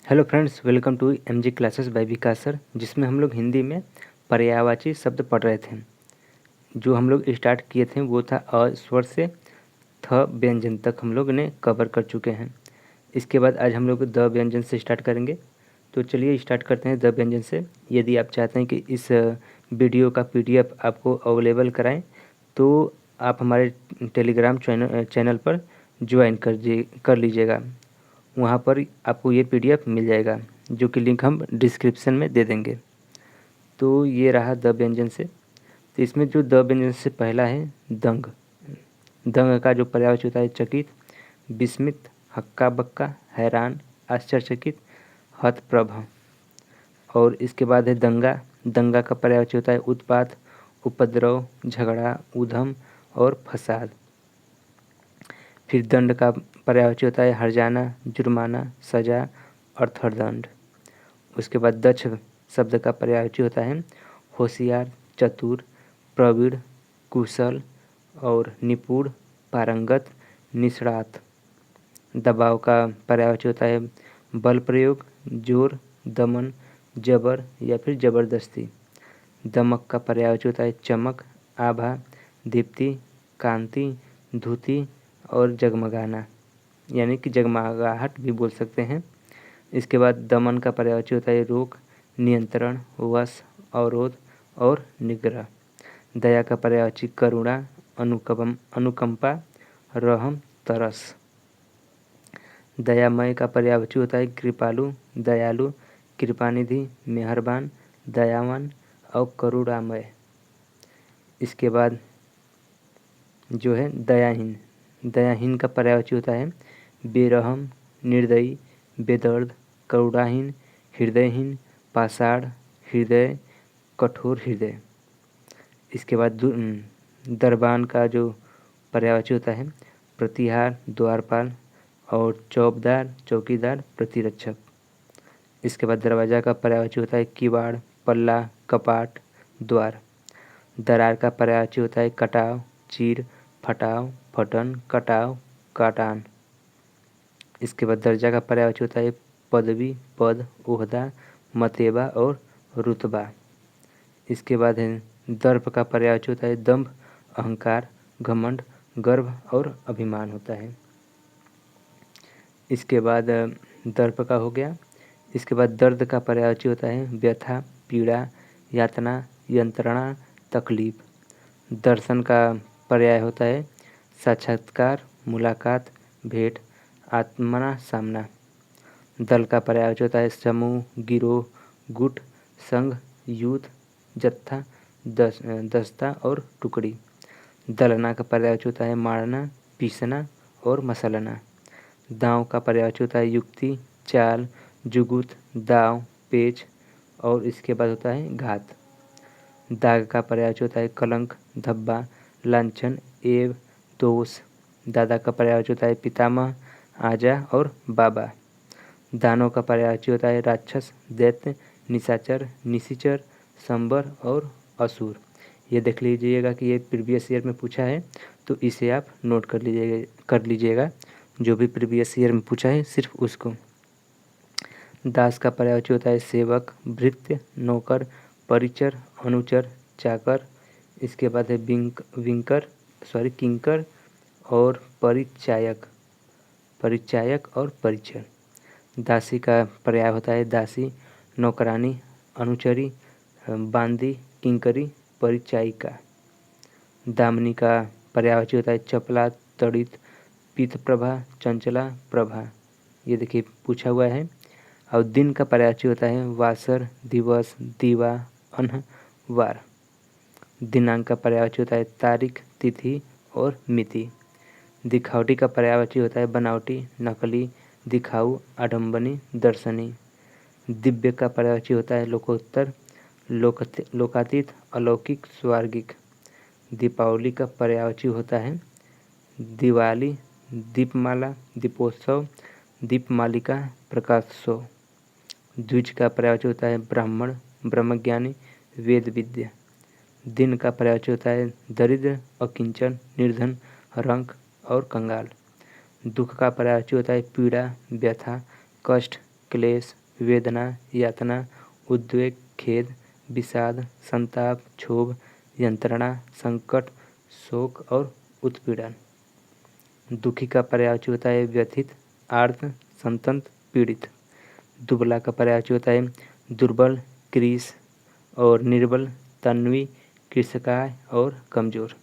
Hello friends, welcome to MG classes by Vikas sir, जिसमें हम लोग हिंदी में पर्यायवाची शब्द पढ़ रहे थे। जो हम लोग स्टार्ट किए थे वो था अ स्वर से थ व्यंजन तक हम लोग ने कवर कर चुके हैं। इसके बाद आज हम लोग द व्यंजन से स्टार्ट करेंगे। तो चलिए स्टार्ट करते हैं द व्यंजन से। यदि आप चाहते हैं कि इस वीडियो का पीडीएफ आपको अवेलेबल कराएं तो आप हमारे टेलीग्राम चैनल पर ज्वाइन कर लीजिएगा। वहाँ पर आपको ये पीडीएफ मिल जाएगा, जो कि लिंक हम डिस्क्रिप्शन में दे देंगे। तो ये रहा द व्यंजन से। तो इसमें जो द व्यंजन से पहला है दंग। दंग का जो पर्यायवाची होता है चकित, विस्मित, हक्का बक्का, हैरान, आश्चर्यचकित, हतप्रभ। और इसके बाद है दंगा। दंगा का पर्यायवाची होता है उत्पात, उपद्रव, झगड़ा, उधम और फसाद। फिर दंड का पर्यायवाची होता है हर्जाना, जुर्माना, सजा, अर्थदंड। उसके बाद दक्ष शब्द का पर्यायवाची होता है होशियार, चतुर, प्रवीण, कुशल और निपुण, पारंगत, निष्णात। दबाव का पर्यायवाची होता है बल प्रयोग, जोर, दमन, जबर या फिर जबरदस्ती। दमक का पर्यायवाची होता है चमक, आभा, दीप्ति, कांति, धुति और जगमगाना, यानी कि जगमगाहट भी बोल सकते हैं। इसके बाद दमन का पर्यायवाची होता है रोक, नियंत्रण, वश, अवरोध और निग्रह। दया का पर्यायवाची करुणा, अनुकंपा, रहम, तरस। दयामय का पर्यायवाची होता है कृपालु, दयालु, कृपानिधि, मेहरबान, दयावान और करुणामय। इसके बाद जो है दयाहीन। दयाहीन का पर्यायवाची होता है बेरहम, निर्दयी, बेदर्द, करुणाहीन, हृदयहीन, पाषाण हृदय, कठोर हृदय। इसके बाद दरबान का जो पर्यायवाची होता है प्रतिहार, द्वारपाल और चौबदार, चौकीदार, प्रतिरक्षक। इसके बाद दरवाजा का पर्यायवाची होता है किवाड़, पल्ला, कपाट, द्वार। दरार का पर्यायवाची होता है कटाव, चीर, फटाव, फटन, कटाव, काटान। इसके बाद दर्जा का पर्यायवाची होता है पदवी, पद, ओहदा, मतेबा और रुतबा। इसके बाद है दर्प का पर्यायवाची होता है दंभ, अहंकार, घमंड, गर्व और अभिमान होता है। इसके बाद दर्प का हो गया। इसके बाद दर्द का पर्यायवाची होता है व्यथा, पीड़ा, यातना, यंत्रणा, तकलीफ। दर्शन का पर्याय होता है साक्षात्कार, मुलाकात, भेंट, आत्मना सामना। दल का पर्यायवाची होता है समूह, गिरोह, गुट, संघ, युद्ध, जत्था, दस्ता और टुकड़ी। दलना का पर्यायवाची होता है मारना, पीसना और मसलना। दांव का पर्यायवाची होता है युक्ति, चाल, जुगुत, दाव, पेच और इसके बाद होता है घात। दाग का पर्यायवाची होता है कलंक, धब्बा, लांछन, एव, दोष। दादा का पर्यायवाची होता है पितामह, आजा और बाबा। दानव का पर्यायवाची होता है राक्षस, दैत्य, निशाचर, निशिचर, संबर और असुर। ये देख लीजिएगा कि ये प्रीवियस ईयर में पूछा है, तो इसे आप नोट कर लीजिएगा। जो भी प्रीवियस ईयर में पूछा है सिर्फ उसको। दास का पर्यायवाची होता है सेवक, भृत्य, नौकर, परिचर, अनुचर, चाकर। इसके बाद है किंकर और परिचायक, और परिचर। दासी का पर्याय होता है दासी, नौकरानी, अनुचरी, बांदी, किंकरी, परिचायिका। दामिनी का पर्यायवाची होता है चपला, तड़ित, पीतप्रभा, चंचला, प्रभा। ये देखिए पूछा हुआ है। और दिन का पर्यायवाची होता है वासर, दिवस, दीवा, अनह, वार। दिनांक का पर्यायवाची होता है तारीख, तिथि और मिति। दिखावटी का पर्यायवाची होता है बनावटी, नकली, दिखाऊ, आडम्बनी, दर्शनी। दिव्य का पर्यायवाची होता है लोकोत्तर, लोकातीत, अलौकिक, स्वर्गिक। दीपावली का पर्यायवाची होता है दिवाली, दीपमाला, दीपोत्सव, दीपमालिका, प्रकाशोत्सव। द्विज का पर्यायवाची होता है ब्राह्मण, ब्रह्मज्ञानी, वेद विद्या। दिन का पर्यायवाची होता है दरिद्र, अकिंचन, निर्धन, रंक और कंगाल। दुख का पर्यायवाची होता है पीड़ा, व्यथा, कष्ट, क्लेश, वेदना, यातना, उद्वेग, खेद, विषाद, संताप, क्षोभ, यंत्रणा, संकट, शोक और उत्पीड़न। दुखी का पर्यायवाची होता है व्यथित, आर्त, संतप्त, पीड़ित। दुबला का पर्यायवाची होता है दुर्बल, कृश और निर्बल, तन्वी, कृशकाय और कमजोर।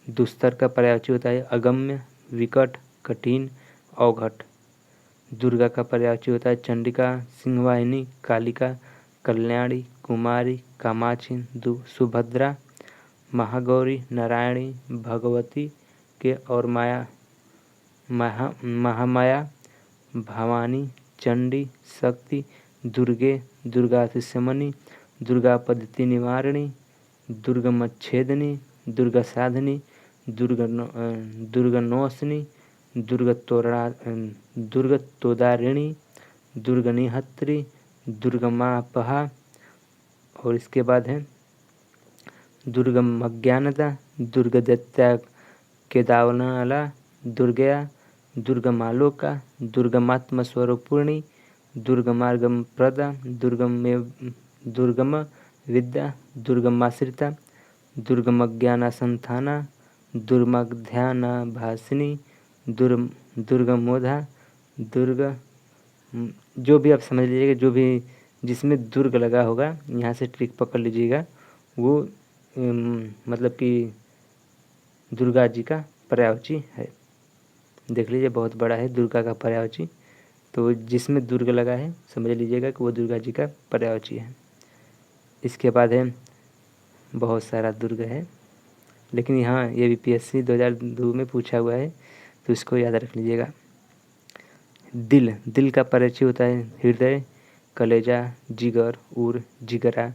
दुस्तर का पर्यायवाची होता है अगम्य, विकट, कठिन, अवघट। दुर्गा का पर्यायवाची होता है चंडिका, सिंहवाहिनी, कालिका, कल्याणी, कुमारी, कामाक्षी, सुभद्रा, महागौरी, नारायणी, भगवती के और माया, महामाया, भवानी, चंडी, शक्ति, दुर्गे, दुर्गातिशमनी, दुर्गा पद्धति निवारिणी, दुर्गमच्छेदनी, दुर्गा साधनी, दुर्गनोसिनी, दुर्गतोदारिणी, दुर्गनिहत्री, दुर्गमापहा। और इसके बाद है दुर्गमज्ञानता, दुर्गदत्ता केदावनाला, दुर्गया, दुर्गमालोका, दुर्गमात्मस्वरूपिणी, दुर्गमार्गप्रदा, दुर्गम विद्या, दुर्गमाश्रिता, दुर्गमज्ञानासंथाना, दुर्गमध्यानाभासिनी, दुर्गमोधा, दुर्ग। जो भी आप समझ लीजिएगा, जो भी जिसमें दुर्ग लगा होगा यहाँ से ट्रिक पकड़ लीजिएगा, वो मतलब कि दुर्गा जी का पर्यायवाची है। देख लीजिए बहुत बड़ा है दुर्गा का पर्यायवाची, तो जिसमें दुर्ग लगा है समझ लीजिएगा कि वो दुर्गा जी का पर्यायवाची है। इसके बाद है बहुत सारा दुर्ग है, लेकिन यहाँ ये यूपीएससी 2002 में पूछा हुआ है, तो इसको याद रख लीजिएगा। दिल का पर्यायवाची होता है हृदय, कलेजा, जिगर, उर, जिगरा,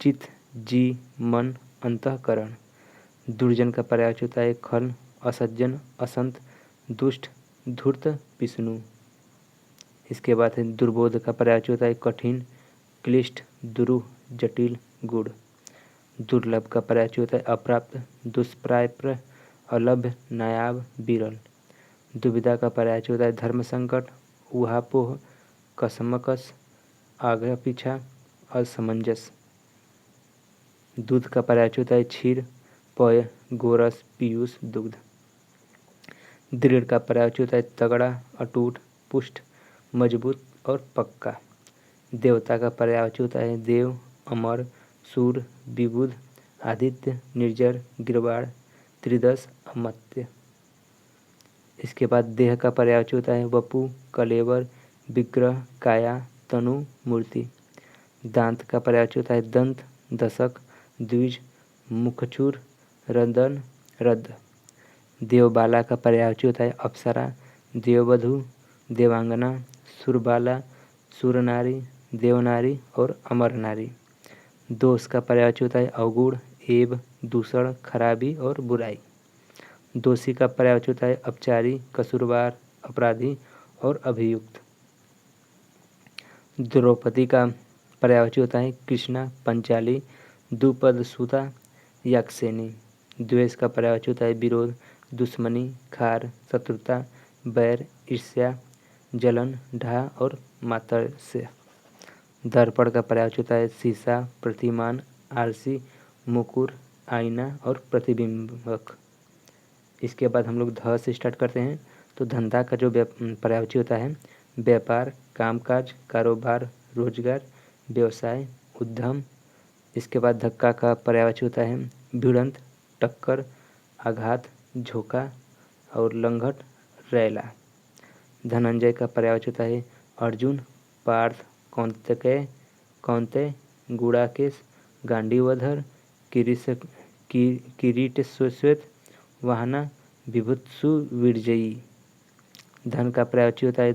चित्त, जी, मन, अंतःकरण। दुर्जन का पर्यायवाची होता है खल, असज्जन, असंत, दुष्ट, धूर्त, विष्णु। इसके बाद है दुर्बोध का पर्यायवाची होता है कठिन, क्लिष्ट, दुरूह, जटिल, गूढ़। दुर्लभ का पर्यायवाची होता है अप्राप्त, दुष्प्राप्य, अलभ्य, नायाब, विरल। दुविधा का पर्यायवाची होता है धर्म संकट, ऊहापोह, कसमकस, आगे पीछा, असमंजस। दूध का पर्यायवाची होता है क्षीर, पय, गोरस, पीयूष, दुग्ध। दृढ़ का पर्यायवाची होता है तगड़ा, अटूट, पुष्ट, मजबूत और पक्का। देवता का पर्यायवाची होता है देव, अमर, सूर, विबुध, आदित्य, निर्जर, गिरवाड़, त्रिदश, अमर्त्य। इसके बाद देह का पर्यायवाची होता है वपु, कलेवर, विग्रह, काया, तनु, मूर्ति। दांत का पर्यायवाची होता है दंत, दशक, द्विज, मुखचूर, रदन, रद। देवबाला का पर्यायवाची होता है अप्सरा, देववधू, देवांगना, सुरबाला, सुरनारी, देवनारी और अमर नारी। दोष का पर्यायवाची होता है अवगुण, एब, दूषण, खराबी और बुराई। दोषी का पर्यायवाची होता है अपचारी, कसूरवार, अपराधी और अभियुक्त। द्रौपदी का पर्यायवाची होता है कृष्णा, पंचाली, द्रुपद सुता, याक्षसेनी। द्वेष का पर्यायवाची होता है विरोध, दुश्मनी, खार, शत्रुता, बैर, ईर्ष्या, जलन, ढा और मात्सर्य। दर्पण का पर्यायवाची होता है शीशा, प्रतिमान, आरसी, मुकुर, आईना और प्रतिबिंबक। इसके बाद हम लोग ध से स्टार्ट करते हैं। तो धंधा का जो पर्यायवाची होता है व्यापार, कामकाज, कारोबार, रोजगार, व्यवसाय, उद्यम। इसके बाद धक्का का पर्यायवाची होता है भिड़ंत, टक्कर, आघात, झोंका और लंघट, रैला। धनंजय का पर्यायवाची होता है अर्जुन, पार्थ, कौंतेय, गुड़ाकेश, गांडीवधर, किरीटश्वेत, वाहना, विभुत्सु, विरजयी। धन का पर्यायवाची होता है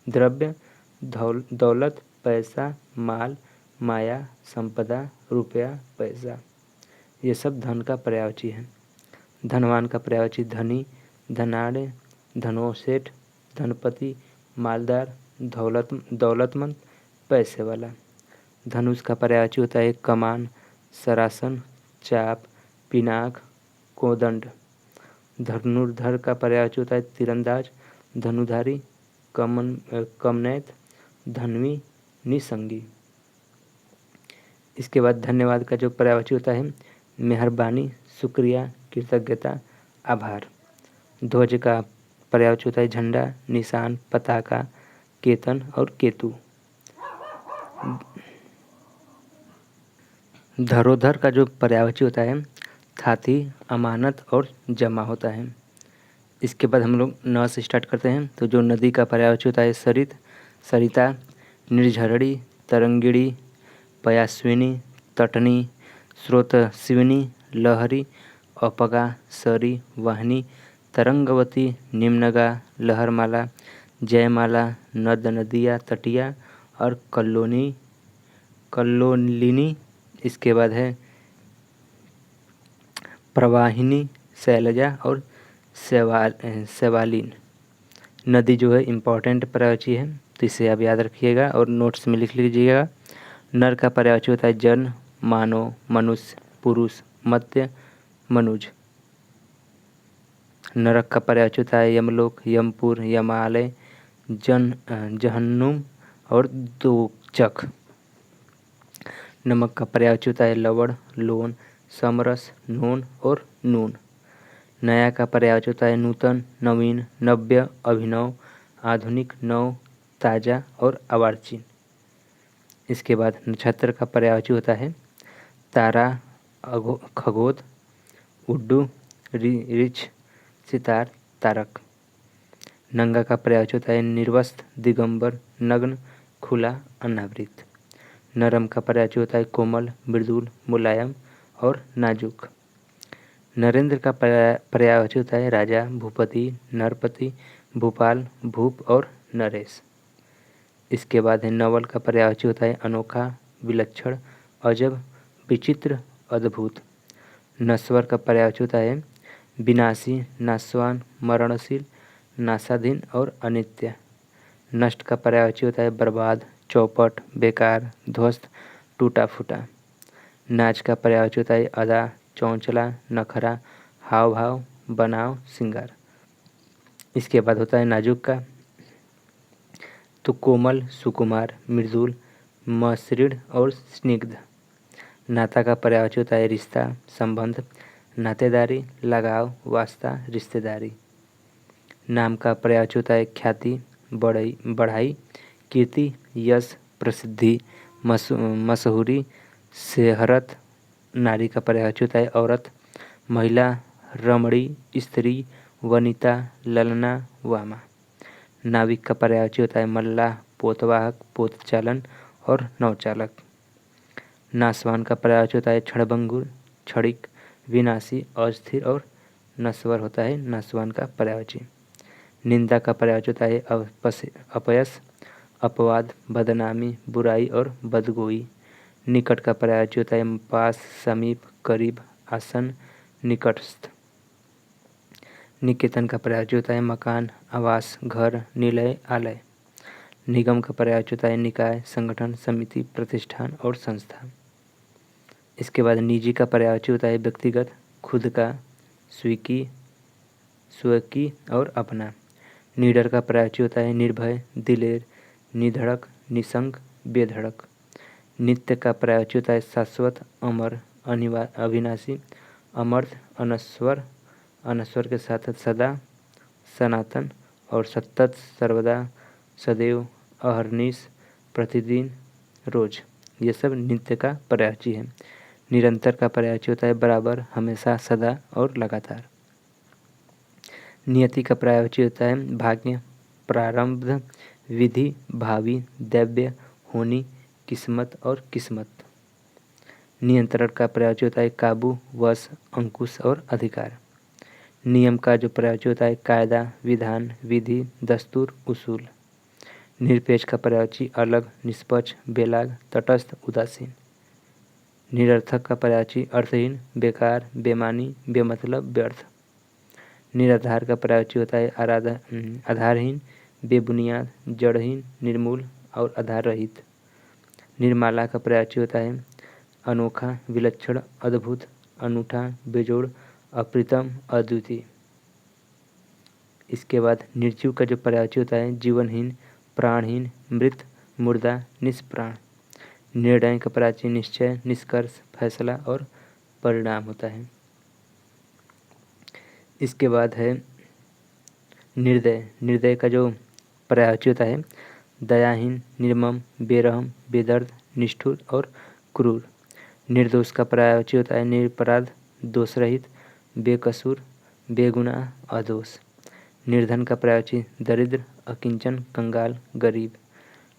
द्रव्य, दौलत, पैसा, माल, माया, संपदा, रुपया, पैसा। ये सब धन का पर्यायवाची है। धनवान का पर्यायवाची धनी, धनाढ़, धनोसेठ, धनपति, मालदार, दौलतमंद, पैसे वाला। धनुष का पर्यायवाची होता है कमान, सरासन, चाप, पिनाक, कोदंड। धनुर्धर का पर्यायवाची होता है तीरंदाज, धनुधारी, कमनैत धन्वी निसंगी। इसके बाद धन्यवाद का जो पर्यायवाची होता है मेहरबानी, शुक्रिया, कृतज्ञता, आभार। ध्वज का पर्यायवाची होता है झंडा, निशान, पताका, केतन और केतु। धरोधर का जो पर्यायवाची होता है थाती, अमानत और जमा होता है। इसके बाद हम लोग न से स्टार्ट करते हैं। तो जो नदी का पर्यायवाची होता है सरित, सरिता, निर्झरणी, तरंगिणी, पयास्विनी, तटनी, स्रोतस्विनी, लहरी, अपगा, सरी, वाहिनी, तरंगवती, निम्नगा, लहरमाला, जयमाला, नद नदिया, तटिया और कल्लोलिनी। इसके बाद है प्रवाहिनी, शैलजा और सेवालिन। नदी जो है इम्पॉर्टेंट पर्यायवाची है, तो इसे आप याद रखिएगा और नोट्स में लिख लीजिएगा। नर का पर्यायवाची होता है जन, मानव, मनुष्य, पुरुष, मत्स्य, मनुज। नरक का पर्यायवाची होता है यमलोक, यमपुर, यमालय, जहन्नुम और दोचक। नमक का पर्यायवाची होता है लवण, लोन, समरस, नोन और नून। नया का पर्यायवाची होता है नूतन, नवीन, नव्य, अभिनव, आधुनिक, नव, ताजा और अर्वाचीन। इसके बाद नक्षत्र का पर्यायवाची होता है तारा, खगोल, उड्डू, ऋछ, सितार, तारक। नंगा का पर्यायवाची होता है निर्वस्त्र, दिगंबर, नग्न, खुला, अनावृत। नरम का पर्यायवाची होता है कोमल, मृदुल, मुलायम और नाजुक। नरेंद्र का पर्यायवाची होता है राजा, भूपति, नरपति, भूपाल, भूप और नरेश। इसके बाद है नवल का पर्यायवाची होता है अनोखा, विलक्षण, अजब, विचित्र, अद्भुत। नश्वर का पर्यायवाची होता है विनाशी, नाशवान, मरणशील, नाशाधीन और अनित्य। नष्ट का पर्यायवाची होता है बर्बाद, चौपट, बेकार, ध्वस्त, टूटा फूटा। नाच का पर्यायवाची होता है अदा, चौंचला, नखरा, हाव भाव, बनाव, श्रृंगार। इसके बाद होता है नाजुक का, तो कोमल, सुकुमार, मृदुल, मसृण और स्निग्ध। नाता का पर्यायवाची होता है रिश्ता, संबंध, नातेदारी, लगाव, वास्ता, रिश्तेदारी। नाम का पर्यायवाची होता है ख्याति, बढ़ाई, कीर्ति, यश, प्रसिद्धि, मशहूरी, शोहरत। नारी का पर्यायवाची होता है औरत, महिला, रमणी, स्त्री, वनिता, ललना, वामा। नाविक का पर्यायवाची होता है मल्लाह, पोतवाहक, पोतचालन और नौचालक। नासवान का पर्यायवाची होता है क्षणभंगुर, क्षणिक, विनाशी, अस्थिर और नश्वर होता है नासवान का पर्यायवाची। निंदा का पर्यायवाची होता है अपयश, अपवाद, बदनामी, बुराई और बदगोई। निकट का पर्यायवाची होता है पास, समीप, करीब, आसन, निकटस्थ। निकेतन का पर्यायवाची होता है मकान, आवास, घर, निलय, आलय। निगम का पर्यायवाची होता है निकाय, संगठन, समिति, प्रतिष्ठान और संस्था। इसके बाद निजी का पर्यायवाची होता है व्यक्तिगत, खुद का, स्वकीय और अपना। निडर का पर्यायवाची होता है निर्भय, दिलेर, निधड़क, निसंग, बेधड़क। नित्य का पर्यायवाची होता है शाश्वत, अमर, अविनाशी, अमर्थ, अनश्वर, अनश्वर के साथ सदा, सनातन और सतत, सर्वदा, सदैव, अहर्निश, प्रतिदिन, रोज। ये सब नित्य का पर्यायवाची है। निरंतर का पर्यायवाची होता है बराबर, हमेशा, सदा और लगातार। नियति का पर्यायवाची होता है भाग्य, प्रारब्ध, विधि, भावी, दैव्य, होनी, किस्मत और किस्मत। नियंत्रण का पर्यायवाची होता है काबू, वश, अंकुश और अधिकार। नियम का जो पर्यायवाची होता है कायदा, विधान, विधि, दस्तूर, उसूल। निरपेक्ष का पर्यायवाची अलग, निष्पक्ष, बेलाग, तटस्थ, उदासीन। निरर्थक का पर्यायवाची अर्थहीन, बेकार, बेमानी, बेमतलब, व्यर्थ। निराधार का पर्यायवाची होता है आधारहीन, बेबुनियाद, जड़हीन, निर्मूल और आधार रहित। निर्माला का पर्यायवाची होता है अनोखा, विलक्षण, अद्भुत, अनूठा, बेजोड़, अप्रितम, अद्वितीय। इसके बाद निर्जीव का जो पर्यायवाची होता है जीवनहीन, प्राणहीन, मृत, मुर्दा, निष्प्राण। निर्णय का पर्यायवाची निश्चय, निष्कर्ष, फैसला और परिणाम होता है। इसके बाद है निर्दय। निर्दय का जो पर्यायवाची होता है दयाहीन, निर्मम, बेरहम, बेदर्द, निष्ठुर और क्रूर। निर्दोष का पर्यायवाची होता है निरपराध, दोषरहित, बेकसूर, बेगुनाह, अदोष। निर्धन का पर्यायवाची दरिद्र, अकिंचन, कंगाल, गरीब।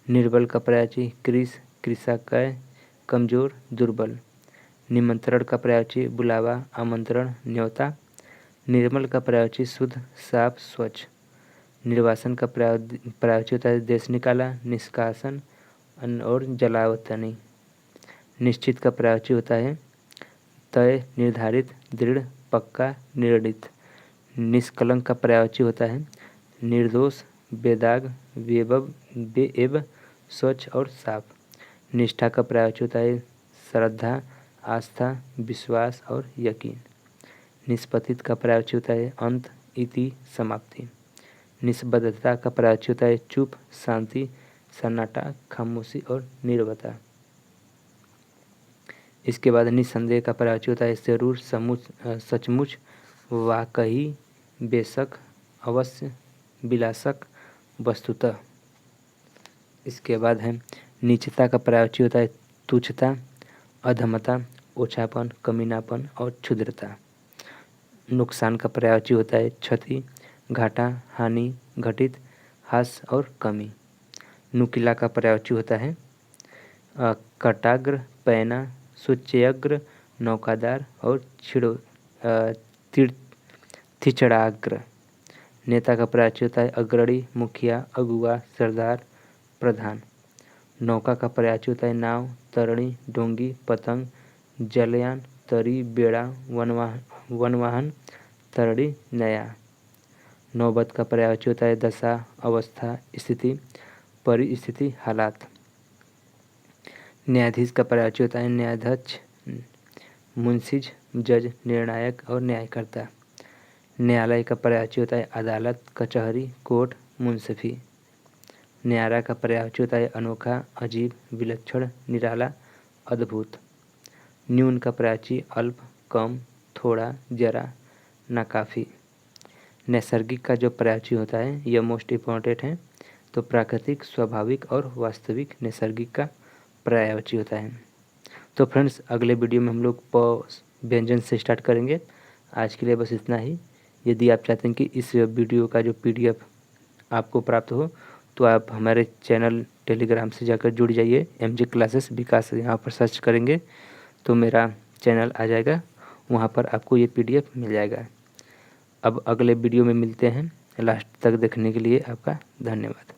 निर्बल का पर्यायवाची कृश, कृशकाय, कमजोर, दुर्बल। निमंत्रण का पर्यायवाची बुलावा, आमंत्रण, न्योता। निर्मल का पर्यायवाची शुद्ध, साफ, स्वच्छ। निर्वासन का पर्यायवाची होता है देश निकाला, निष्कासन और जलावतनी। निश्चित का पर्यायवाची होता है तय, निर्धारित, दृढ़, पक्का, निर्णित। निष्कलंक का पर्यायवाची होता है निर्दोष, बेदाग, बेऐब, स्वच्छ और साफ। निष्ठा का पर्यायवाची होता है श्रद्धा, आस्था, विश्वास और यकीन। निष्पत्ति का पर्यायवाची होता है अंत, इति, समाप्ति। निष्बद्धता का पर्यायवाची होता है चुप, शांति, सन्नाटा, खामोशी और नीरवता। इसके बाद निसंदेह का पर्यायवाची होता है जरूर, सचमुच, वाकई, बेशक, अवश्य, विलासक, वस्तुतः। इसके बाद है नीचता का पर्यायवाची होता है तुच्छता, अधमता, ओछापन, कमीनापन और क्षुद्रता। नुकसान का पर्यायवाची होता है क्षति, घाटा, हानि, घटित, हास और कमी। नुकीला का पर्यायवाची होता है कटाग्र, पैना, सूच्यग्र, नौकादार और थिचड़ाग्र। नेता का पर्यायवाची होता है अग्रणी, मुखिया, अगुआ, सरदार, प्रधान। नौका का पर्यायवाची होता है नाव, तरणी, डोंगी, पतंग, जलयान, तरी, बेड़ा, वनवाहन, तरणी, नया। नौबत का पर्यायवाची होता है दशा, अवस्था, स्थिति, परिस्थिति, हालात। न्यायाधीश का पर्यायवाची होता है न्यायाध्यक्ष, मुंशिज, जज, निर्णायक और न्यायकर्ता। न्यायालय का पर्यायवाची होता है अदालत, कचहरी, कोर्ट, मुंसिफी। न्यारा का पर्यायवाची होता है अनोखा, अजीब, विलक्षण, निराला, अद्भुत। न्यून का पर्यायवाची अल्प, कम, थोड़ा, जरा, नाकाफी। नैसर्गिक का जो पर्यायवाची होता है यह मोस्ट इम्पॉर्टेंट है, तो प्राकृतिक, स्वाभाविक और वास्तविक नैसर्गिक का पर्यायवाची होता है। तो फ्रेंड्स अगले वीडियो में हम लोग व्यंजन से स्टार्ट करेंगे। आज के लिए बस इतना ही। यदि आप चाहते हैं कि इस वीडियो का जो PDF आपको प्राप्त हो तो आप हमारे चैनल टेलीग्राम से जाकर जुड़ जाइए। MG क्लासेस विकास यहाँ पर सर्च करेंगे तो मेरा चैनल आ जाएगा, वहाँ पर आपको ये PDF मिल जाएगा। अब अगले वीडियो में मिलते हैं। लास्ट तक देखने के लिए आपका धन्यवाद।